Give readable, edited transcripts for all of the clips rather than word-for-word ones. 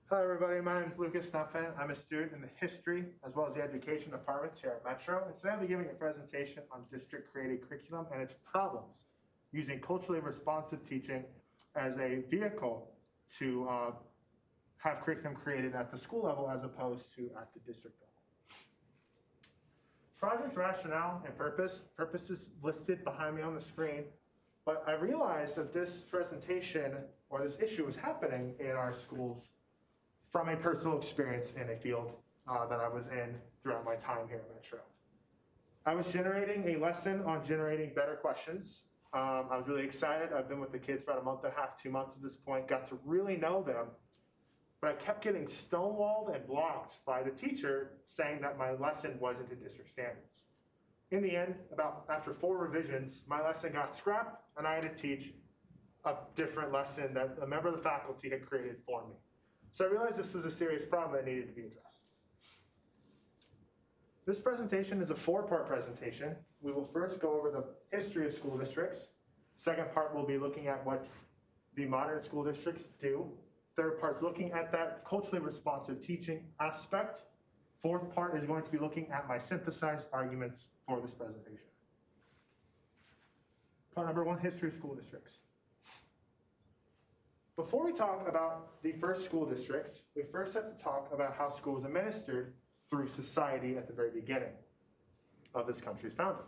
Hello everybody, my name is Lucas Snuffin. I'm a student in the history as well as the education departments here at Metro. And today I'll be giving a presentation on district created curriculum and its problems using culturally responsive teaching as a vehicle to have curriculum created at the school level as opposed to at the district level. Project rationale and purpose is listed behind me on the screen, but I realized that this presentation or this issue is happening in our schools from a personal experience in a field that I was in throughout my time here at Metro. I was generating a lesson on generating better questions. I was really excited. I've been with the kids for about a month and a half, 2 months at this point, got to really know them, but I kept getting stonewalled and blocked by the teacher saying that my lesson wasn't to district standards. In the end, after 4 revisions, my lesson got scrapped and I had to teach a different lesson that a member of the faculty had created for me. So I realized this was a serious problem that needed to be addressed. This presentation is a 4-part presentation. We will first go over the history of school districts. Second part, we'll be looking at what the modern school districts do. Third part is looking at that culturally responsive teaching aspect. Fourth part is going to be looking at my synthesized arguments for this presentation. Part number 1, history of school districts. Before we talk about the first school districts, we first have to talk about how school is administered through society at the very beginning of this country's founding.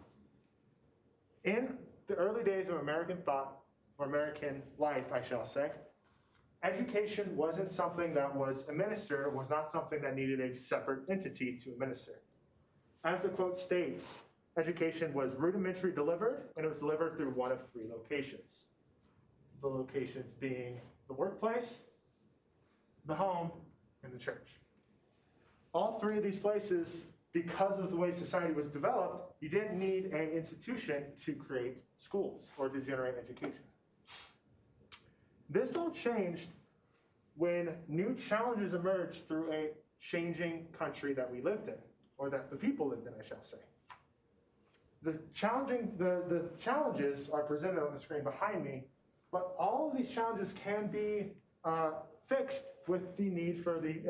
In the early days of American thought, or American life, I shall say, education wasn't something that was administered, was not something that needed a separate entity to administer. As the quote states, education was rudimentary delivered, and it was delivered through one of 3 locations. The locations being the workplace, the home, and the church. All 3 of these places, because of the way society was developed, you didn't need an institution to create schools or to generate education. This all changed when new challenges emerged through a changing country that we lived in, or that the people lived in, I shall say. The challenges are presented on the screen behind me, but all of these challenges can be fixed with the need for the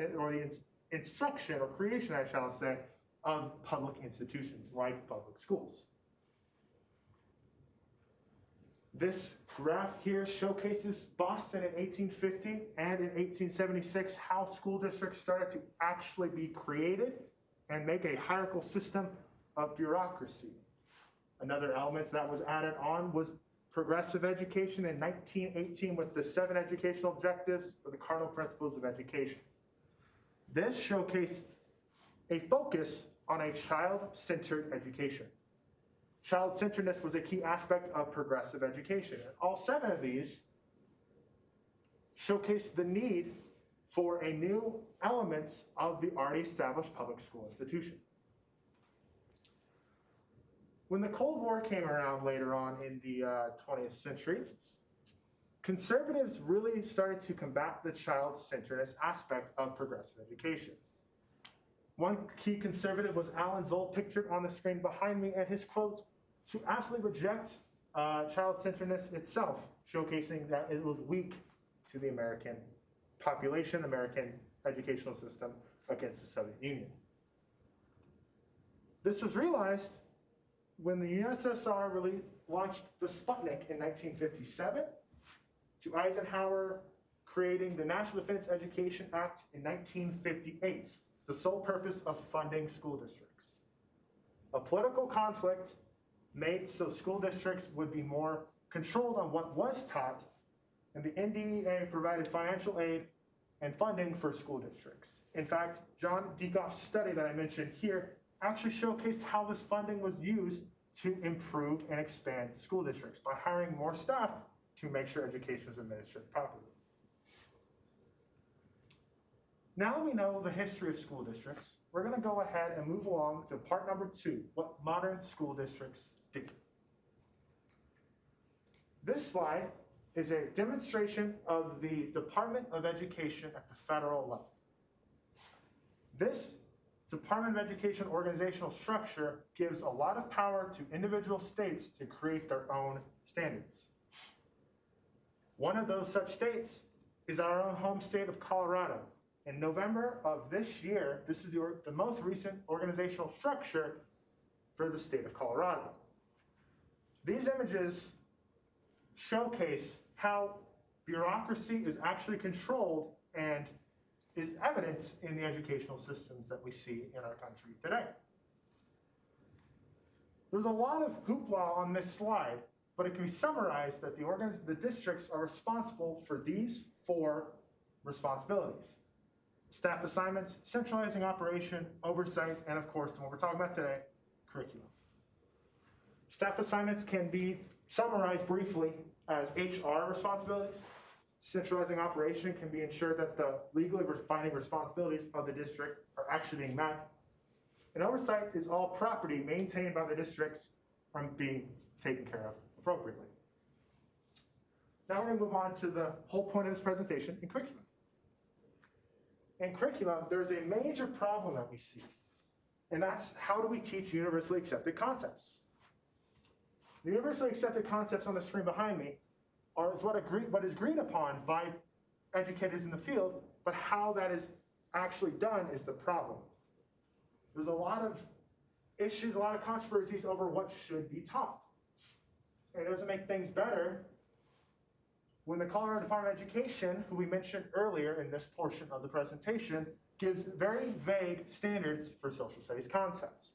instruction or creation, I shall say, of public institutions like public schools. This graph here showcases Boston in 1850 and in 1876 how school districts started to actually be created and make a hierarchical system of bureaucracy. Another element that was added on was progressive education in 1918 with the 7 educational objectives or the cardinal principles of education. This showcased a focus on a child-centered education. Child-centeredness was a key aspect of progressive education. And all 7 of these showcased the need for a new elements of the already established public school institution. When the Cold War came around later on in the 20th century, conservatives really started to combat the child-centeredness aspect of progressive education. One key conservative was Alan Zoll, pictured on the screen behind me, and his quote, to absolutely reject child-centeredness itself, showcasing that it was weak to the American population, American educational system against the Soviet Union. This was realized when the USSR really launched the Sputnik in 1957, to Eisenhower creating the National Defense Education Act in 1958, the sole purpose of funding school districts. A political conflict made so school districts would be more controlled on what was taught, and the NDEA provided financial aid and funding for school districts. In fact, John Deacoff's study that I mentioned here actually showcased how this funding was used to improve and expand school districts by hiring more staff to make sure education is administered properly. Now that we know the history of school districts, we're going to go ahead and move along to part number 2, what modern school districts do. This slide is a demonstration of the Department of Education at the federal level. This Department of Education organizational structure gives a lot of power to individual states to create their own standards. One of those such states is our own home state of Colorado. In November of this year, this is the most recent organizational structure for the state of Colorado. These images showcase how bureaucracy is actually controlled and is evident in the educational systems that we see in our country today. There's a lot of hoopla on this slide, but it can be summarized that the districts are responsible for these 4 responsibilities: staff assignments, centralizing operation, oversight, and of course, the one we're talking about today, curriculum. Staff assignments can be summarized briefly as HR responsibilities. Centralizing operation can be ensured that the legally binding responsibilities of the district are actually being met. And oversight is all property maintained by the districts from being taken care of appropriately. Now we're going to move on to the whole point of this presentation, in curriculum. In curriculum, there's a major problem that we see, and that's how do we teach universally accepted concepts? The universally accepted concepts on the screen behind me is what is agreed upon by educators in the field, but how that is actually done is the problem. There's a lot of issues, a lot of controversies over what should be taught. And it doesn't make things better when the Colorado Department of Education, who we mentioned earlier in this portion of the presentation, gives very vague standards for social studies concepts.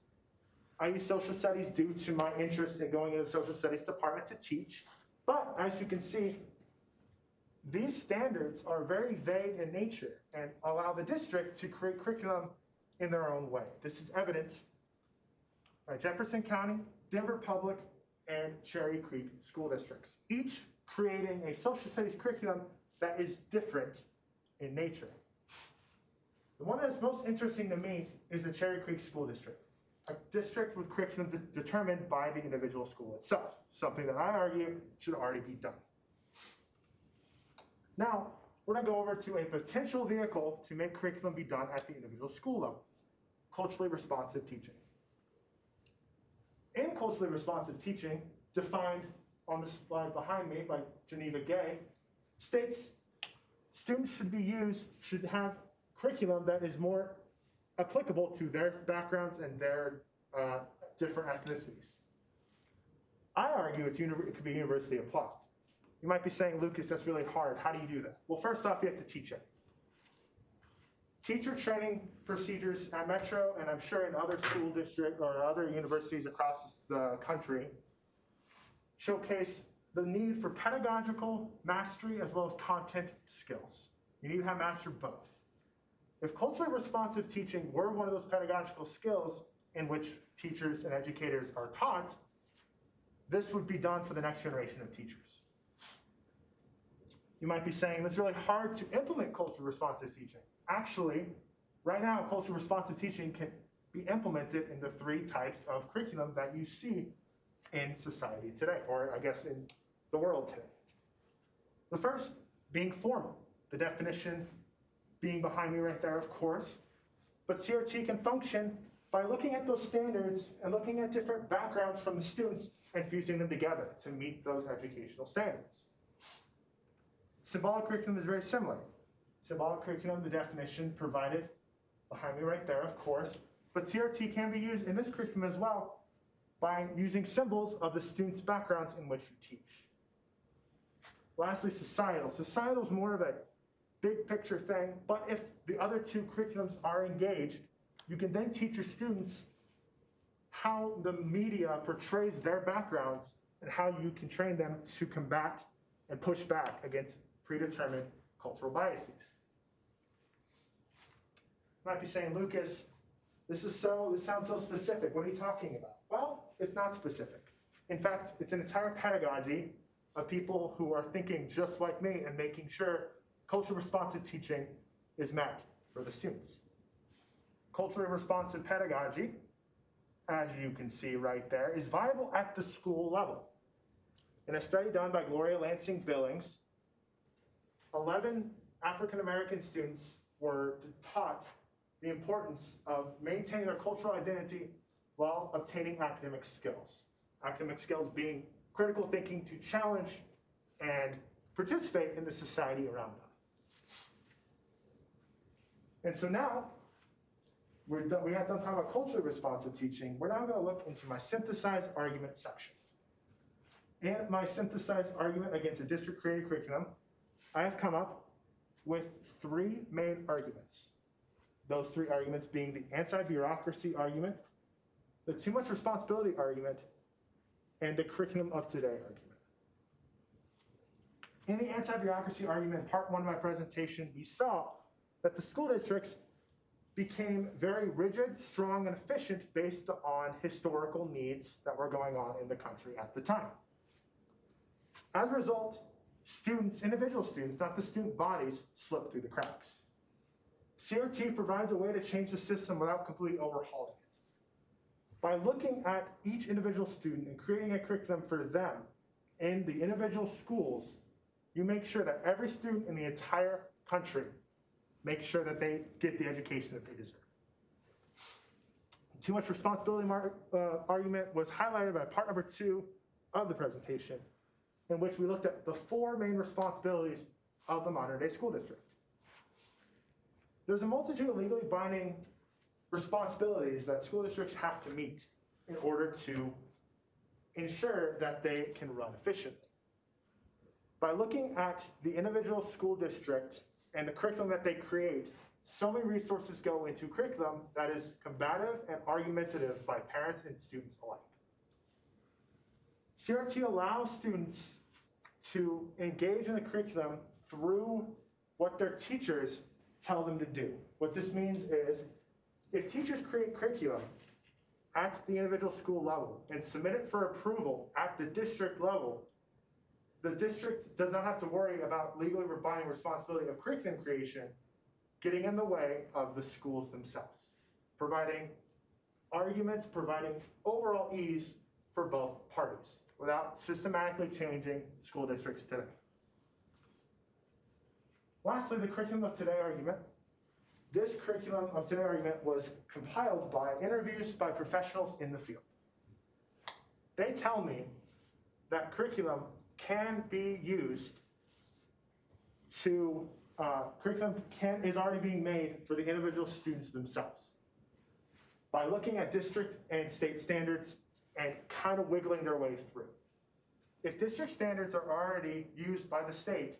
I use social studies due to my interest in going into the social studies department to teach, but as you can see, these standards are very vague in nature and allow the district to create curriculum in their own way. This is evident by Jefferson County, Denver Public, and Cherry Creek school districts, each creating a social studies curriculum that is different in nature. The one that's most interesting to me is the Cherry Creek School District, a district with curriculum determined by the individual school itself, something that I argue should already be done. Now, we're going to go over to a potential vehicle to make curriculum be done at the individual school level: culturally responsive teaching. In culturally responsive teaching, defined on the slide behind me by Geneva Gay, states students should have curriculum that is more applicable to their backgrounds and their different ethnicities. I argue it could be universally applied. You might be saying, Lucas, that's really hard. How do you do that? Well, first off, you have to teach it. Teacher training procedures at Metro, and I'm sure in other school districts or other universities across the country, showcase the need for pedagogical mastery as well as content skills. You need to have mastered both. If culturally responsive teaching were one of those pedagogical skills in which teachers and educators are taught, this would be done for the next generation of teachers. You might be saying, it's really hard to implement culturally responsive teaching. Actually, right now, culturally responsive teaching can be implemented in the 3 types of curriculum that you see in society today, or I guess in the world today. The first being formal, the definition being behind me right there, of course, but CRT can function by looking at those standards and looking at different backgrounds from the students and fusing them together to meet those educational standards. Symbolic curriculum is very similar. Symbolic curriculum, the definition provided behind me right there, of course, but CRT can be used in this curriculum as well by using symbols of the students' backgrounds in which you teach. Lastly, societal. Societal is more of a big picture thing, but if the other 2 curriculums are engaged, you can then teach your students how the media portrays their backgrounds and how you can train them to combat and push back against predetermined cultural biases. You might be saying, Lucas, this sounds so specific. What are you talking about? Well, it's not specific. In fact, it's an entire pedagogy of people who are thinking just like me and making sure culturally responsive teaching is met for the students. Culturally responsive pedagogy, as you can see right there, is viable at the school level. In a study done by Gloria Lansing Billings, 11 African American students were taught the importance of maintaining their cultural identity while obtaining academic skills. Academic skills being critical thinking to challenge and participate in the society around them. And so now, we got done talking about culturally responsive teaching. We're now going to look into my synthesized argument section. In my synthesized argument against a district-created curriculum, I have come up with 3 main arguments. Those 3 arguments being the anti-bureaucracy argument, the too much responsibility argument, and the curriculum of today argument. In the anti-bureaucracy argument, part 1 of my presentation, we saw that the school districts became very rigid, strong, and efficient based on historical needs that were going on in the country at the time. As a result, students, individual students, not the student bodies, slip through the cracks. CRT provides a way to change the system without completely overhauling it. By looking at each individual student and creating a curriculum for them in the individual schools, you make sure that every student in the entire country make sure that they get the education that they deserve. Too much responsibility argument was highlighted by part number 2 of the presentation, in which we looked at the 4 main responsibilities of the modern day school district. There's a multitude of legally binding responsibilities that school districts have to meet in order to ensure that they can run efficiently. By looking at the individual school district and the curriculum that they create, so many resources go into curriculum that is combative and argumentative by parents and students alike. CRT allows students to engage in the curriculum through what their teachers tell them to do. What this means is, if teachers create curriculum at the individual school level and submit it for approval at the district level, the district does not have to worry about legally binding responsibility of curriculum creation getting in the way of the schools themselves, providing arguments, providing overall ease for both parties without systematically changing school districts today. Lastly, the curriculum of today argument. This curriculum of today argument was compiled by interviews by professionals in the field. They tell me that curriculum can be used to, is already being made for the individual students themselves by looking at district and state standards and kind of wiggling their way through. If district standards are already used by the state,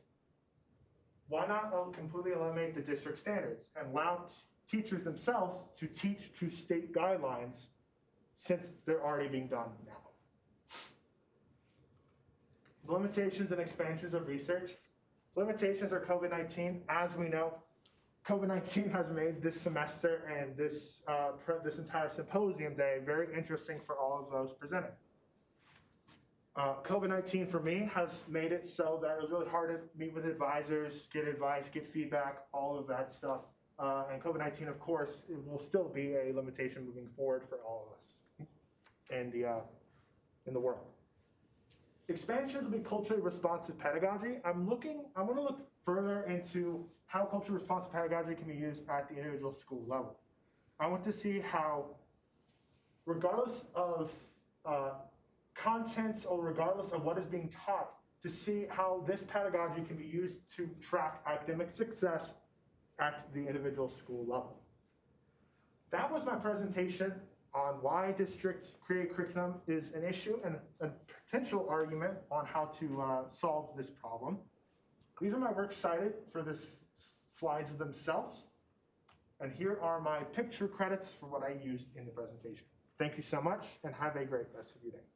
why not completely eliminate the district standards and allow teachers themselves to teach to state guidelines, since they're already being done now? Limitations and expansions of research. Limitations are COVID-19. As we know, COVID-19 has made this semester and this entire symposium day very interesting for all of those presenting. COVID-19 for me has made it so that it was really hard to meet with advisors, get advice, get feedback, all of that stuff. And COVID-19, of course, it will still be a limitation moving forward for all of us and in the world. Expansions will be culturally responsive pedagogy. I want to look further into how culturally responsive pedagogy can be used at the individual school level. I want to see how, regardless of content or regardless of what is being taught, to see how this pedagogy can be used to track academic success at the individual school level. That was my presentation on why district-created curriculum is an issue and a potential argument on how to solve this problem. These are my works cited for the slides themselves. And here are my picture credits for what I used in the presentation. Thank you so much, and have a great rest of your day.